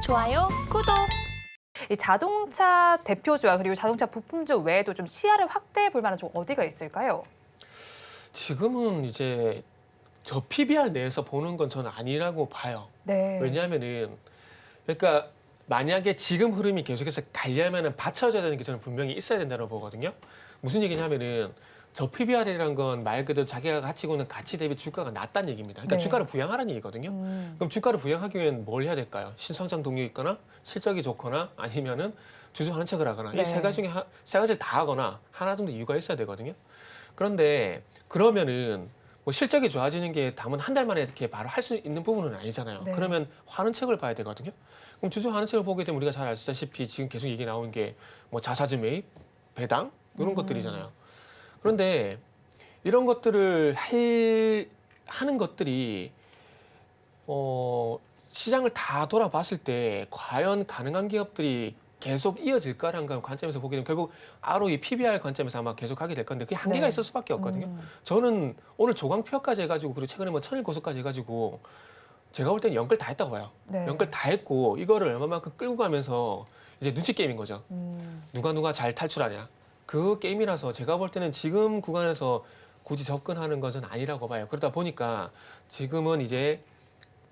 좋아요, 구독. 이 자동차 대표주와 그리고 자동차 부품주 외에도 좀 시야를 확대해 볼 만한 좀 어디가 있을까요? 지금은 이제 저 PBR 내에서 보는 건 저는 아니라고 봐요. 네. 왜냐하면은 그러니까 만약에 지금 흐름이 계속해서 가려면은 받쳐줘야 되는 게 저는 분명히 있어야 된다고 보거든요. 무슨 얘기냐면은 저 PBR이라는 건 말 그대로 자기가 가지고 있는 가치 대비 주가가 낮다는 얘기입니다. 그러니까 네. 주가를 부양하라는 얘기거든요. 그럼 주가를 부양하기 위해는 뭘 해야 될까요? 신성장 동력이 있거나 실적이 좋거나 아니면은 주주 환책을 하거나 네. 이 세 가지 중에 세 가지를 다 하거나 하나 정도 이유가 있어야 되거든요. 그런데 그러면은 뭐 실적이 좋아지는 게 담은 한 달 만에 이렇게 바로 할 수 있는 부분은 아니잖아요. 네. 그러면 환원책을 봐야 되거든요. 그럼 주주 환원책을 보게 되면 우리가 잘 아시다시피 지금 계속 얘기 나오는 게 뭐 자사주 매입, 배당 이런 것들이잖아요. 그런데 이런 것들을 하는 것들이 시장을 다 돌아봤을 때 과연 가능한 기업들이 계속 이어질까라는 관점에서 보게 되면 결국 ROE, PBR 관점에서 아마 계속 하게 될 건데 그게 한계가 네. 있을 수밖에 없거든요. 저는 오늘 조강표까지 해가지고 그리고 최근에 뭐 천일 고속까지 해가지고 제가 볼 때는 연끌 다 했다고 봐요. 네. 연끌 다 했고 이거를 얼마만큼 끌고 가면서 이제 눈치 게임인 거죠. 누가 잘 탈출하냐. 그 게임이라서 제가 볼 때는 지금 구간에서 굳이 접근하는 것은 아니라고 봐요. 그러다 보니까 지금은 이제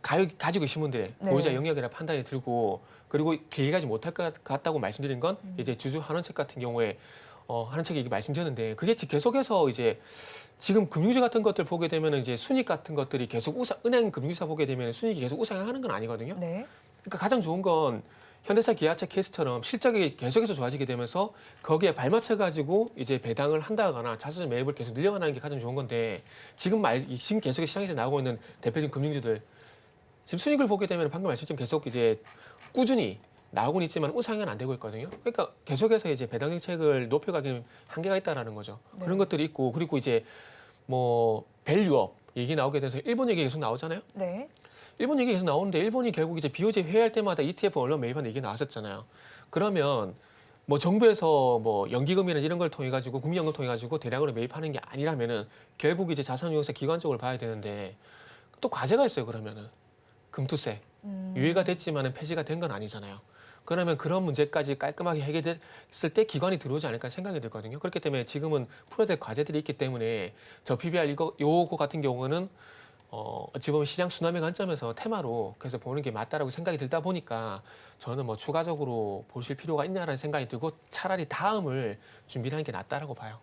가지고 계신 분들의 네. 보유자 영역이나 판단이 들고 그리고 길게 가지 못할 것 같다고 말씀드린 건 이제 주주 환원책 같은 경우에 환원책 얘기 말씀드렸는데 그게 계속해서 이제 지금 금융주 같은 것들 보게 되면 이제 순이익 같은 것들이 계속 은행 금융사 보게 되면 순이익이 계속 우상향하는 건 아니거든요. 네. 그러니까 가장 좋은 건 현대차, 기아차 케이스처럼 실적이 계속해서 좋아지게 되면서 거기에 발맞춰 가지고 이제 배당을 한다거나 자사주 매입을 계속 늘려가는 게 가장 좋은 건데 지금 계속 시장에서 나오고 있는 대표적인 금융주들 지금 순이익을 보게 되면 방금 말씀처럼 계속 이제 꾸준히 나오고는 있지만 우상향은 안 되고 있거든요. 그러니까 계속해서 이제 배당 정책을 높여가기는 한계가 있다라는 거죠. 네. 그런 것들이 있고 그리고 이제 뭐 밸류업 얘기 나오게 돼서 일본 얘기 계속 나오잖아요. 네. 일본 얘기 계속 나오는데 일본이 결국 이제 BOJ 회의할 때마다 ETF 언론 매입하는 얘기 나왔었잖아요. 그러면 뭐 정부에서 뭐 연기금이나 이런 걸 통해 가지고 국민연금 통해 가지고 대량으로 매입하는 게 아니라면은 결국 이제 자산운용사 기관 쪽을 봐야 되는데 또 과제가 있어요. 그러면은 금투세 유예가 됐지만은 폐지가 된 건 아니잖아요. 그러면 그런 문제까지 깔끔하게 해결됐을 때 기관이 들어오지 않을까 생각이 들거든요. 그렇기 때문에 지금은 풀어야 될 과제들이 있기 때문에 저 PBR 요거 같은 경우는 어찌 보면 시장 순환의 관점에서 테마로 그래서 보는 게 맞다라고 생각이 들다 보니까 저는 뭐 추가적으로 보실 필요가 있냐라는 생각이 들고 차라리 다음을 준비하는 게 낫다라고 봐요.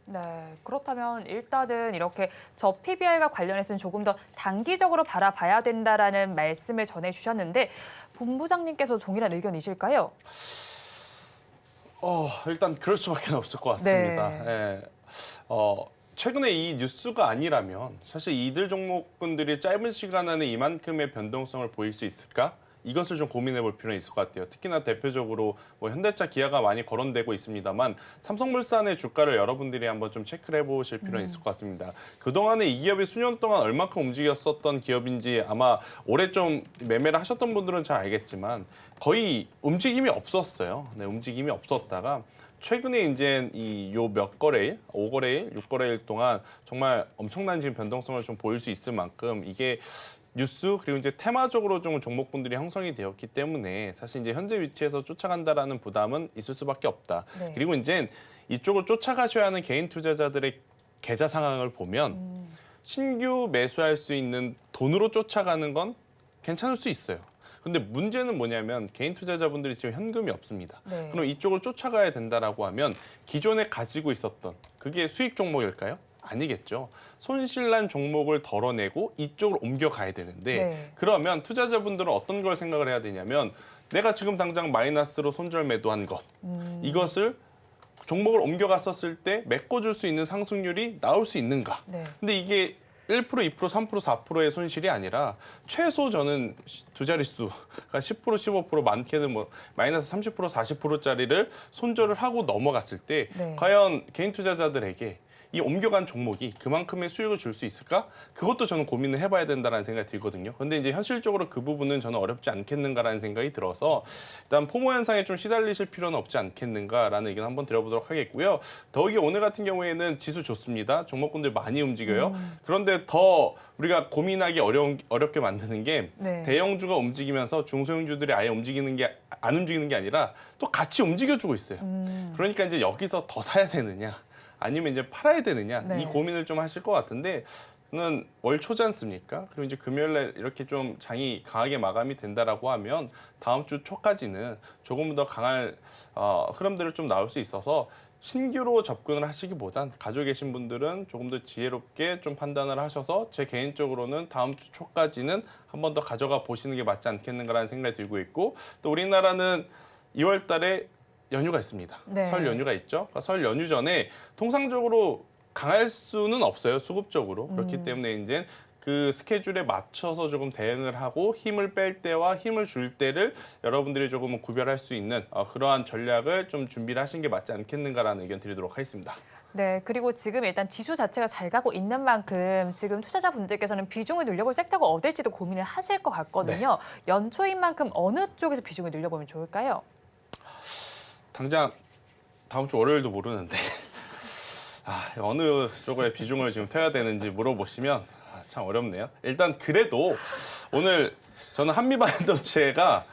네, 그렇다면 일단은 이렇게 저 PBR과 관련해서는 조금 더 단기적으로 바라봐야 된다라는 말씀을 전해주셨는데 본부장님께서 동일한 의견이실까요? 일단 그럴 수밖에 없을 것 같습니다. 네. 예. 최근에 이 뉴스가 아니라면 사실 이들 종목군들이 짧은 시간 안에 이만큼의 변동성을 보일 수 있을까? 이것을 좀 고민해 볼 필요는 있을 것 같아요. 특히나 대표적으로 뭐 현대차, 기아가 많이 거론되고 있습니다만 삼성물산의 주가를 여러분들이 한번 좀 체크를 해보실 필요는 있을 것 같습니다. 그동안에 이 기업이 수년 동안 얼마큼 움직였었던 기업인지 아마 올해 좀 매매를 하셨던 분들은 잘 알겠지만 거의 움직임이 없었어요. 네, 움직임이 없었다가 최근에 이제 이 요 몇 거래일, 5거래일, 6거래일 동안 정말 엄청난 지금 변동성을 좀 보일 수 있을 만큼 이게 뉴스 그리고 이제 테마적으로 좀 종목분들이 형성이 되었기 때문에 사실 이제 현재 위치에서 쫓아간다라는 부담은 있을 수밖에 없다. 네. 그리고 이제 이쪽을 쫓아가셔야 하는 개인 투자자들의 계좌 상황을 보면 신규 매수할 수 있는 돈으로 쫓아가는 건 괜찮을 수 있어요. 근데 문제는 뭐냐면 개인 투자자분들이 지금 현금이 없습니다. 네. 그럼 이쪽을 쫓아가야 된다라고 하면 기존에 가지고 있었던 그게 수익 종목일까요? 아니겠죠. 손실난 종목을 덜어내고 이쪽으로 옮겨가야 되는데 네. 그러면 투자자분들은 어떤 걸 생각을 해야 되냐면 내가 지금 당장 마이너스로 손절 매도한 것 이것을 종목을 옮겨갔었을 때 메꿔줄 수 있는 상승률이 나올 수 있는가. 네. 근데 이게 1%, 2%, 3%, 4%의 손실이 아니라 최소 저는 두 자릿수가 10%, 15% 많게는 뭐 마이너스 30%, 40%짜리를 손절을 하고 넘어갔을 때 네. 과연 개인 투자자들에게 이 옮겨간 종목이 그만큼의 수익을 줄 수 있을까? 그것도 저는 고민을 해봐야 된다는 생각이 들거든요. 근데 이제 현실적으로 그 부분은 저는 어렵지 않겠는가라는 생각이 들어서 일단 포모 현상에 좀 시달리실 필요는 없지 않겠는가라는 의견 한번 드려보도록 하겠고요. 더욱이 오늘 같은 경우에는 지수 좋습니다. 종목군들 많이 움직여요. 그런데 더 우리가 고민하기 어렵게 만드는 게 네. 대형주가 움직이면서 중소형주들이 아예 안 움직이는 게 아니라 또 같이 움직여주고 있어요. 그러니까 이제 여기서 더 사야 되느냐 아니면 이제 팔아야 되느냐 네. 이 고민을 좀 하실 것 같은데 저는 월 초지 않습니까? 그리고 이제 금요일날 이렇게 좀 장이 강하게 마감이 된다라고 하면 다음 주 초까지는 조금 더 강한 흐름들을 좀 나올 수 있어서 신규로 접근을 하시기보단 가지고 계신 분들은 조금 더 지혜롭게 좀 판단을 하셔서 제 개인적으로는 다음 주 초까지는 한 번 더 가져가 보시는 게 맞지 않겠는가라는 생각이 들고 있고 또 우리나라는 2월 달에 연휴가 있습니다. 네. 설 연휴가 있죠. 그러니까 설 연휴 전에 통상적으로 강할 수는 없어요. 수급적으로. 그렇기 때문에 이제 그 스케줄에 맞춰서 조금 대응을 하고 힘을 뺄 때와 힘을 줄 때를 여러분들이 조금 구별할 수 있는 그러한 전략을 좀 준비를 하신 게 맞지 않겠는가라는 의견 드리도록 하겠습니다. 네, 그리고 지금 일단 지수 자체가 잘 가고 있는 만큼 지금 투자자분들께서는 비중을 늘려볼 섹터가 어딜지도 고민을 하실 것 같거든요. 연초인 만큼 어느 쪽에서 비중을 늘려보면 좋을까요? 당장 다음 주 월요일도 모르는데 어느 쪽에 비중을 지금 태워야 되는지 물어보시면 참 어렵네요. 일단 그래도 오늘 저는 한미반도체가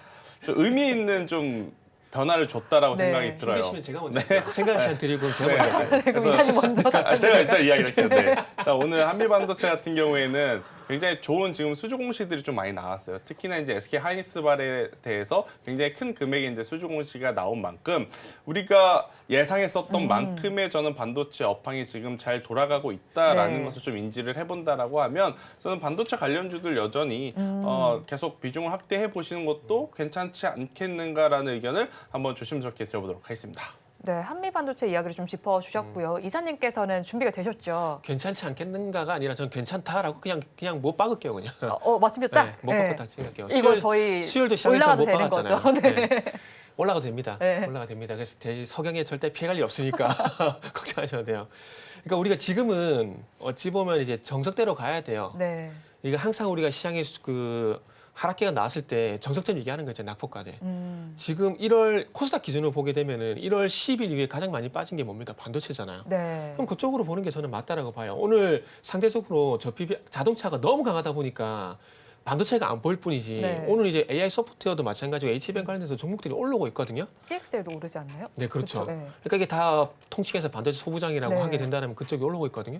좀 의미 있는 좀 변화를 줬다라고 네. 생각이 들어요. 힘드시면 제가 먼저 할게요. 생각 시간 드리고 제가 네. 먼저 할게요. 그럼 이사님 먼저 제가 일단 이야기를 할게요. 네. 일단 오늘 한미반도체 같은 경우에는 굉장히 좋은 지금 수주 공시들이 좀 많이 나왔어요. 특히나 이제 SK 하이닉스발에 대해서 굉장히 큰 금액의 이제 수주 공시가 나온 만큼 우리가 예상했었던 만큼의 저는 반도체 업황이 지금 잘 돌아가고 있다라는 네. 것을 좀 인지를 해본다라고 하면 저는 반도체 관련주들 여전히 계속 비중을 확대해 보시는 것도 괜찮지 않겠는가라는 의견을 한번 조심스럽게 드려보도록 하겠습니다. 네, 한미반도체 이야기를 좀 짚어주셨고요. 이사님께서는 준비가 되셨죠? 괜찮지 않겠는가가 아니라 저는 괜찮다라고 그냥 못 박을게요 그냥. 맞습니다. 네, 못 박고 다 생각해요. 이거 저희 수요일도 시장에서 올라가도 못 되는 박았잖아요. 거죠. 네. 네. 올라가도 됩니다. 네. 올라가도 됩니다. 그래서 석영에 절대 피해갈 일 없으니까 걱정하셔도 돼요. 그러니까 우리가 지금은 어찌 보면 이제 정석대로 가야 돼요. 네. 이게 항상 우리가 시장에 그 하락기가 나왔을 때 정석점 얘기하는 거죠. 낙폭과대. 지금 1월 코스닥 기준으로 보게 되면은 1월 10일 이후에 가장 많이 빠진 게 뭡니까? 반도체잖아요. 네. 그럼 그쪽으로 보는 게 저는 맞다라고 봐요. 오늘 상대적으로 자동차가 너무 강하다 보니까 반도체가 안 보일 뿐이지 네. 오늘 이제 AI 소프트웨어도 마찬가지고 HBM 관련해서 종목들이 올라오고 있거든요. CXL도 오르지 않나요? 네, 그렇죠. 그렇죠. 네. 그러니까 이게 다 통칭해서 반도체 소부장이라고 네. 하게 된다면 그쪽이 올라오고 있거든요.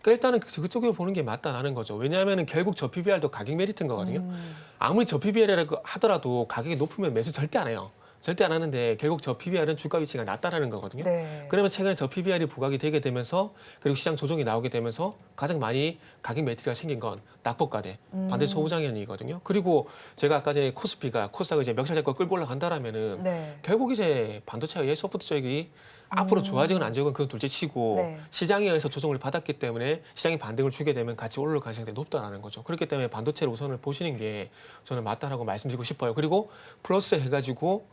그러니까 일단은 그쪽으로 보는 게 맞다라는 거죠. 왜냐하면 결국 저 PBR도 가격 메리트인 거거든요. 아무리 저 PBR이라고 하더라도 가격이 높으면 매수 절대 안 해요. 절대 안 하는데 결국 저 PBR은 주가 위치가 낮다라는 거거든요. 네. 그러면 최근에 저 PBR이 부각이 되게 되면서 그리고 시장 조정이 나오게 되면서 가장 많이 가격 매트리가 생긴 건 낙폭과대, 반도체 소부장이라는 얘기거든요. 그리고 제가 아까 전에 코스닥을 이제 명찰 잡고 끌고 올라간다라면은 네. 결국 이제 반도체와 AI 소프트 쪽이 앞으로 좋아지건 안 좋아지건 그건 둘째 치고 네. 시장에 의해서 조정을 받았기 때문에 시장이 반등을 주게 되면 같이 올라갈 가능성이 높다라는 거죠. 그렇기 때문에 반도체를 우선을 보시는 게 저는 맞다라고 말씀드리고 싶어요. 그리고 플러스 해가지고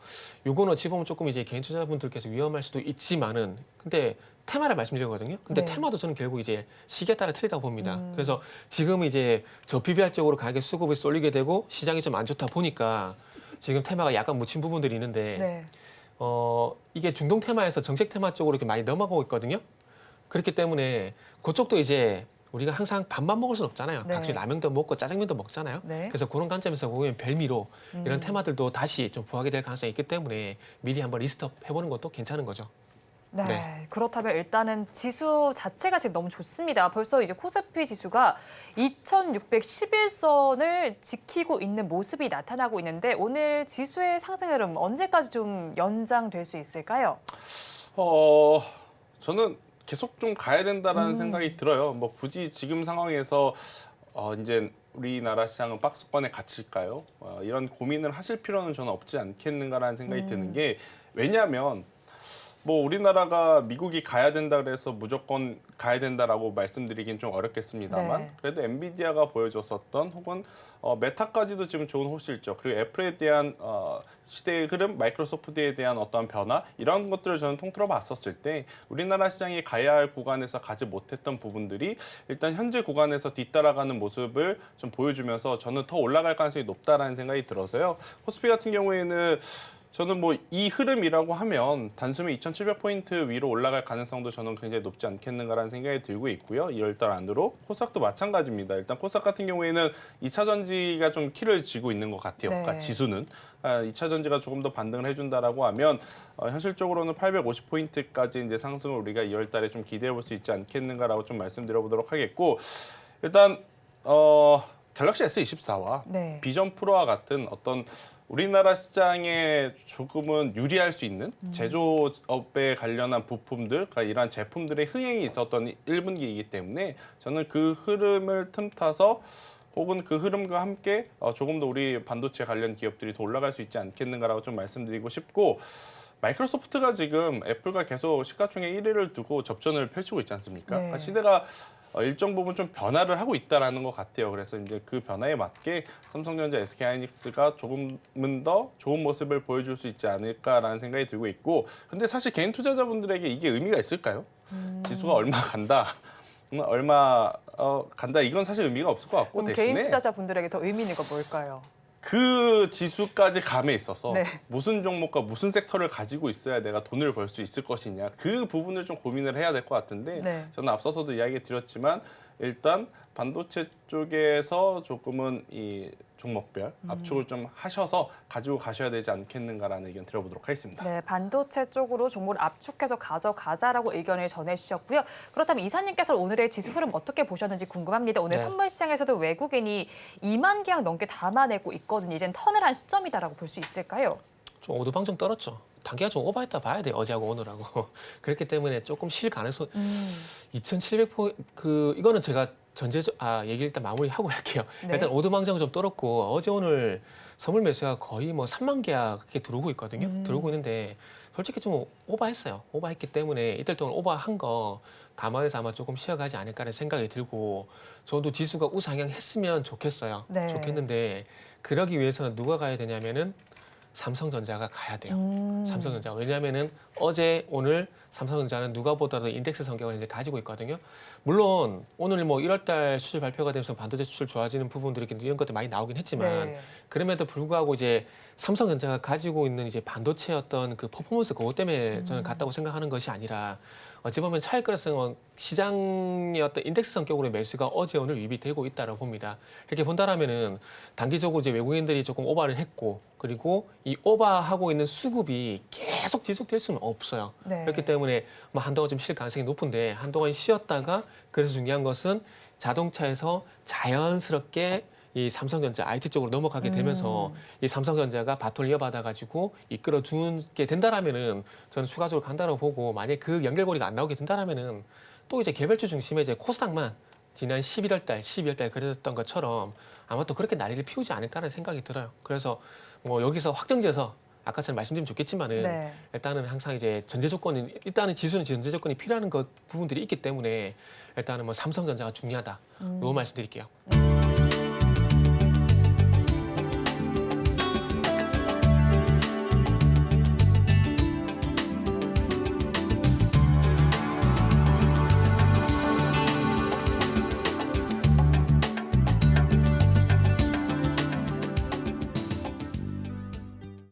요거는 어찌 보면 조금 이제 개인 투자분들께서 위험할 수도 있지만은 근데 테마를 말씀드리거든요. 근데 네. 테마도 저는 결국 이제 시기에 따라 틀리다고 봅니다. 그래서 지금 이제 저 PBR 쪽으로 가격 수급이 쏠리게 되고 시장이 좀 안 좋다 보니까 지금 테마가 약간 묻힌 부분들이 있는데 네. 이게 중동 테마에서 정책 테마 쪽으로 이렇게 많이 넘어가고 있거든요. 그렇기 때문에 그쪽도 이제 우리가 항상 밥만 먹을 수는 없잖아요. 네. 각종 라면도 먹고 짜장면도 먹잖아요. 네. 그래서 그런 관점에서 보면 별미로 이런 테마들도 다시 좀 부각이 될 가능성이 있기 때문에 미리 한번 리스트업 해보는 것도 괜찮은 거죠. 네. 네. 그렇다면 일단은 지수 자체가 지금 너무 좋습니다. 벌써 이제 코스피 지수가 2611선을 지키고 있는 모습이 나타나고 있는데 오늘 지수의 상승 흐름 언제까지 좀 연장될 수 있을까요? 저는 계속 좀 가야 된다라는 생각이 들어요. 뭐 굳이 지금 상황에서 이제 우리나라 시장은 박스권에 갇힐까요? 이런 고민을 하실 필요는 저는 없지 않겠는가라는 생각이 드는 게 왜냐하면 뭐 우리나라가 미국이 가야 된다 그래서 무조건 가야 된다라고 말씀드리긴 좀 어렵겠습니다만 네. 그래도 엔비디아가 보여줬었던 혹은 메타까지도 지금 좋은 호실적 그리고 애플에 대한 시대의 흐름, 마이크로소프트에 대한 어떤 변화 이런 것들을 저는 통틀어 봤었을 때 우리나라 시장이 가야 할 구간에서 가지 못했던 부분들이 일단 현재 구간에서 뒤따라가는 모습을 좀 보여주면서 저는 더 올라갈 가능성이 높다라는 생각이 들어서요. 코스피 같은 경우에는 저는 뭐 이 흐름이라고 하면 단숨에 2,700포인트 위로 올라갈 가능성도 저는 굉장히 높지 않겠는가라는 생각이 들고 있고요. 2월달 안으로 코스닥도 마찬가지입니다. 일단 코스닥 같은 경우에는 2차 전지가 좀 키를 쥐고 있는 것 같아요. 네. 그러니까 지수는 2차 전지가 조금 더 반등을 해준다라고 하면 현실적으로는 850포인트까지 이제 상승을 우리가 2월달에 좀 기대해 볼 수 있지 않겠는가라고 좀 말씀드려보도록 하겠고 일단 갤럭시 S24와 네. 비전 프로와 같은 어떤 우리나라 시장에 조금은 유리할 수 있는 제조업에 관련한 부품들, 그러니까 이러한 제품들의 흥행이 있었던 1분기이기 때문에 저는 그 흐름을 틈타서 혹은 그 흐름과 함께 조금 더 우리 반도체 관련 기업들이 더 올라갈 수 있지 않겠는가라고 좀 말씀드리고 싶고 마이크로소프트가 지금 애플과 계속 시가총액 1위를 두고 접전을 펼치고 있지 않습니까? 네. 그러니까 시대가 일정 부분 좀 변화를 하고 있다라는 것 같아요. 그래서 이제 그 변화에 맞게 삼성전자, SK하이닉스가 조금은 더 좋은 모습을 보여줄 수 있지 않을까라는 생각이 들고 있고, 근데 사실 개인 투자자분들에게 이게 의미가 있을까요? 지수가 얼마 간다, 얼마 간다 이건 사실 의미가 없을 것 같고 개인 대신에 투자자분들에게 더 의미 있는 건 뭘까요? 그 지수까지 감에 있어서 네. 무슨 종목과 무슨 섹터를 가지고 있어야 내가 돈을 벌 수 있을 것이냐 그 부분을 좀 고민을 해야 될 것 같은데 네. 저는 앞서서도 이야기 드렸지만 일단 반도체 쪽에서 조금은 이 종목별 압축을 좀 하셔서 가지고 가셔야 되지 않겠는가라는 의견 들어보도록 하겠습니다. 네, 반도체 쪽으로 종목을 압축해서 가져가자라고 의견을 전해주셨고요. 그렇다면 이사님께서 오늘의 지수 흐름 어떻게 보셨는지 궁금합니다. 오늘 네. 선물 시장에서도 외국인이 2만 계약 넘게 담아내고 있거든요. 이젠 턴을 한 시점이다라고 볼 수 있을까요? 좀 오두방정 떨었죠. 단기가 좀 오버했다 봐야 돼요. 어제하고 오늘하고. 그렇기 때문에 조금 실 가능성 2,700포인트 이거는 제가 얘기 일단 마무리하고 할게요. 네. 일단 오두방정은 좀 떨었고 어제 오늘 선물 매수가 거의 뭐 3만 계약 그렇게 들어오고 있거든요. 들어오고 있는데 솔직히 좀 오버했어요. 오버했기 때문에 이틀 동안 오버한 거 감안해서 아마 조금 쉬어가지 않을까라는 생각이 들고 저도 지수가 우상향했으면 좋겠어요. 네. 좋겠는데 그러기 위해서는 누가 가야 되냐면은 삼성전자가 가야 돼요. 삼성전자. 왜냐하면은 어제 오늘 삼성전자는 누가 보다도 인덱스 성격을 이제 가지고 있거든요. 물론 오늘 뭐 1월달 수출 발표가 되면서 반도체 수출 좋아지는 부분들이 이런 것들 많이 나오긴 했지만 네. 그럼에도 불구하고 이제 삼성전자가 가지고 있는 이제 반도체 어떤 그 퍼포먼스 그것 때문에 저는 같다고 생각하는 것이 아니라 어찌 보면 차익 가능성은 시장의 어떤 인덱스 성격으로 매수가 어제 오늘 유입이 되고 있다라고 봅니다. 이렇게 본다라면은 단기적으로 이제 외국인들이 조금 오버를 했고 그리고 이 오버하고 있는 수급이 계속 지속될 수는 없어요. 네. 그렇기 때문에 뭐 한동안 좀 쉴 가능성이 높은데 한동안 쉬었다가 그래서 중요한 것은 자동차에서 자연스럽게 이 삼성전자 IT 쪽으로 넘어가게 되면서 이 삼성전자가 바톤을 이어받아 가지고 이끌어 주게 된다라면은 저는 추가적으로 간다고 보고 만약 그 연결고리가 안 나오게 된다라면은 또 이제 개별주 중심의 이제 코스닥만 지난 11월 달, 12월 달 그랬던 것처럼 아마 또 그렇게 난리를 피우지 않을까라는 생각이 들어요. 그래서 뭐 여기서 확정지어서 아까처럼 말씀드리면 좋겠지만은 네. 일단은 항상 이제 전제 조건이 일단은 지수는 전제 조건이 필요한 것 부분들이 있기 때문에 일단은 뭐 삼성전자가 중요하다. 요 말씀드릴게요.